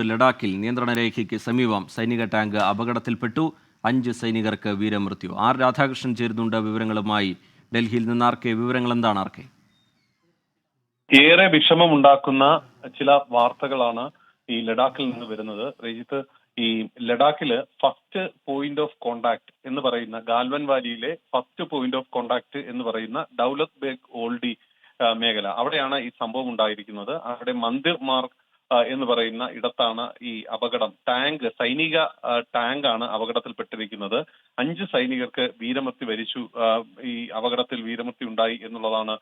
ലഡാക്കിൽ നിയന്ത്രണ രേഖയ്ക്ക് സമീപം സൈനിക ടാങ്ക് അപകടത്തിൽപ്പെട്ടു. 5 സൈനികർക്ക് വീരമൃത്യു. ആർ രാധാകൃഷ്ണൻ ചേരുന്നുണ്ട് വിവരങ്ങളുമായി. ഡൽഹിയിൽ നിന്ന് ആർക്കെ, വിവരങ്ങൾ എന്താണ് ആർക്കെ? ഏറെ വിഷമമുണ്ടാക്കുന്ന ചില വാർത്തകളാണ് ഈ ലഡാക്കിൽ നിന്ന് വരുന്നത്. രജിത്ത്, ഈ ലഡാക്കില് ഫസ്റ്റ് പോയിന്റ് ഓഫ് കോണ്ടാക്ട് എന്ന് പറയുന്ന ഗാൽവൻ വാലിയിലെ ഫസ്റ്റ് പോയിന്റ് ഓഫ് കോണ്ടാക്ട് എന്ന് പറയുന്ന ദൗലത് ബേഗ് ഓൾഡി മേഖല, അവിടെയാണ് ഈ സംഭവം ഉണ്ടായിരിക്കുന്നത്. അവിടെ മന്ദിർ മാർഗ് എന്ന് പറയുന്ന ഇടത്താണ് ഈ അപകടം. സൈനിക ടാങ്കാണ് അപകടത്തിൽപ്പെട്ടിരിക്കുന്നത്. 5 സൈനികർക്ക് വീരമൃത്യു വരിച്ചു. ഈ അപകടത്തിൽ വീരമൃത്യു ഉണ്ടായി എന്നുള്ളതാണ്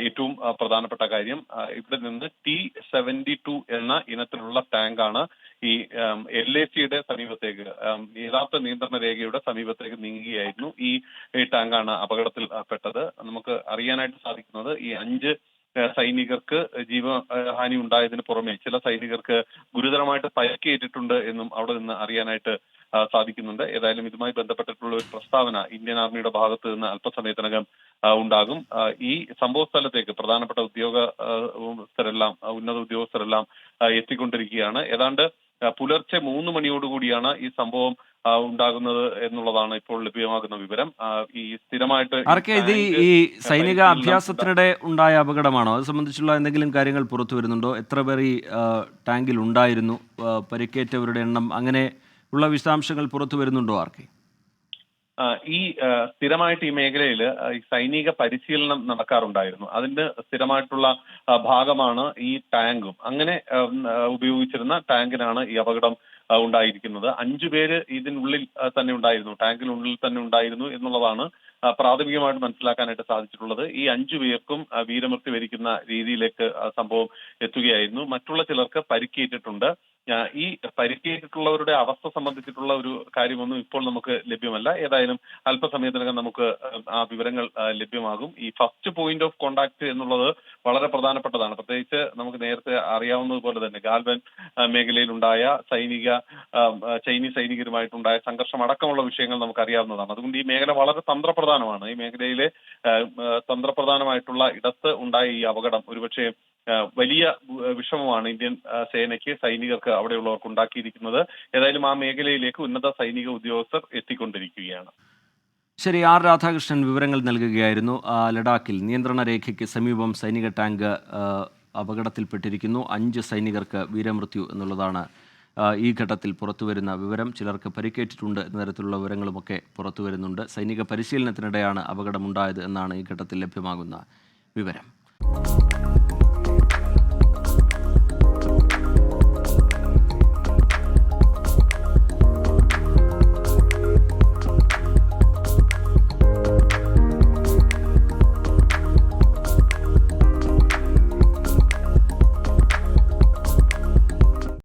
ഏറ്റവും പ്രധാനപ്പെട്ട കാര്യം. ഇവിടെ നിന്ന് T-72 എന്ന ഇനത്തിലുള്ള ടാങ്കാണ് ഈ LACയുടെ സമീപത്തേക്ക്, യഥാർത്ഥ നിയന്ത്രണ രേഖയുടെ സമീപത്തേക്ക് നീങ്ങുകയായിരുന്നു. ഈ ടാങ്കാണ് അപകടത്തിൽ പെട്ടത്. നമുക്ക് അറിയാനായിട്ട് സാധിക്കുന്നത് ഈ 5 സൈനികർക്ക് ജീവഹാനി ഉണ്ടായതിന് പുറമെ ചില സൈനികർക്ക് ഗുരുതരമായിട്ട് പരിക്കേറ്റിട്ടുണ്ട് എന്നും അവിടെ നിന്ന് അറിയാനായിട്ട് സാധിക്കുന്നുണ്ട്. ഏതായാലും ഇതുമായി ബന്ധപ്പെട്ടിട്ടുള്ള ഒരു പ്രസ്താവന ഇന്ത്യൻ ആർമിയുടെ ഭാഗത്ത് നിന്ന് അല്പസമയത്തിനകം ഉണ്ടാകും. ഈ സംഭവ സ്ഥലത്തേക്ക് പ്രധാനപ്പെട്ട ഉന്നത ഉദ്യോഗസ്ഥരെല്ലാം എത്തിക്കൊണ്ടിരിക്കുകയാണ്. ഏതാണ്ട് പുലർച്ചെ 3 മണിയോടുകൂടിയാണ് ഈ സംഭവം ഉണ്ടാകുന്നത് എന്നുള്ളതാണ് ഇപ്പോൾ ലഭ്യമാകുന്ന വിവരം. ഈ സ്ഥിരമായിട്ട് ഈ സൈനിക അഭ്യാസത്തിനിടെ ഉണ്ടായ അപകടമാണോ? അത് സംബന്ധിച്ചുള്ള എന്തെങ്കിലും കാര്യങ്ങൾ പുറത്തു വരുന്നുണ്ടോ? എത്ര പേർ ഈ ടാങ്കിൽ ഉണ്ടായിരുന്നു? പരിക്കേറ്റവരുടെ എണ്ണം, അങ്ങനെ ഉള്ള വിശദാംശങ്ങൾ പുറത്തു വരുന്നുണ്ടോ ആർക്കെ? ഈ സ്ഥിരമായിട്ട് ഈ മേഖലയിൽ ഈ സൈനിക പരിശീലനം നടക്കാറുണ്ടായിരുന്നു. അതിന്റെ സ്ഥിരമായിട്ടുള്ള ഭാഗമാണ് ഈ ടാങ്കും. അങ്ങനെ ഉപയോഗിച്ചിരുന്ന ടാങ്കിനാണ് ഈ അപകടം ഉണ്ടായിരിക്കുന്നത്. 5 പേര് ഇതിനുള്ളിൽ തന്നെ ഉണ്ടായിരുന്നു, ടാങ്കിനുള്ളിൽ തന്നെ ഉണ്ടായിരുന്നു എന്നുള്ളതാണ് പ്രാഥമികമായിട്ട് മനസ്സിലാക്കാനായിട്ട് സാധിച്ചിട്ടുള്ളത്. ഈ 5 പേർക്കും വീരമൃത്യു വരിക്കുന്ന രീതിയിലേക്ക് സംഭവം എത്തുകയായിരുന്നു. മറ്റുള്ള ചിലർക്ക് പരിക്കേറ്റിട്ടുണ്ട്. ഈ പരിക്കേറ്റിട്ടുള്ളവരുടെ അവസ്ഥ സംബന്ധിച്ചിട്ടുള്ള ഒരു കാര്യമൊന്നും ഇപ്പോൾ നമുക്ക് ലഭ്യമല്ല. ഏതായാലും അല്പസമയത്തിനകം നമുക്ക് ആ വിവരങ്ങൾ ലഭ്യമാകും. ഈ ഫസ്റ്റ് പോയിന്റ് ഓഫ് കോണ്ടാക്ട് എന്നുള്ളത് വളരെ പ്രധാനപ്പെട്ടതാണ്. പ്രത്യേകിച്ച് നമുക്ക് നേരത്തെ അറിയാവുന്നതുപോലെ തന്നെ ഗാൽവൻ മേഖലയിൽ ഉണ്ടായ ചൈനീസ് സൈനികരുമായിട്ടുണ്ടായ സംഘർഷം അടക്കമുള്ള വിഷയങ്ങൾ നമുക്ക് അറിയാവുന്നതാണ്. അതുകൊണ്ട് ഈ മേഖല വളരെ തന്ത്രപ്രധാനമാണ്. ഈ മേഖലയിലെ തന്ത്രപ്രധാനമായിട്ടുള്ള ഇടത്ത് ഉണ്ടായ ഈ അപകടം ഒരുപക്ഷെ വലിയ വിഷമമാണ് ഇന്ത്യൻ സേനയ്ക്ക്, സൈനികർക്ക്, അവിടെയുള്ളവർക്ക് ഉണ്ടാക്കിയിരിക്കുന്നത്. ഏതായാലും ആ മേഖലയിലേക്ക് ഉന്നത സൈനിക ഉദ്യോഗസ്ഥർ എത്തിക്കൊണ്ടിരിക്കുകയാണ്. ശരി, ആർ രാധാകൃഷ്ണൻ വിവരങ്ങൾ നൽകുകയായിരുന്നു. ലഡാക്കിൽ നിയന്ത്രണ രേഖയ്ക്ക് സമീപം സൈനിക ടാങ്ക് അപകടത്തിൽപ്പെട്ടിരിക്കുന്നു. 5 സൈനികർക്ക് വീരമൃത്യു എന്നുള്ളതാണ് ഈ ഘട്ടത്തിൽ പുറത്തുവരുന്ന വിവരം. ചിലർക്ക് പരിക്കേറ്റിട്ടുണ്ട് എന്ന തരത്തിലുള്ള വിവരങ്ങളുമൊക്കെ പുറത്തു വരുന്നുണ്ട്. സൈനിക പരിശീലനത്തിനിടെയാണ് അപകടമുണ്ടായത് എന്നാണ് ഈ ഘട്ടത്തിൽ ലഭ്യമാകുന്ന വിവരം.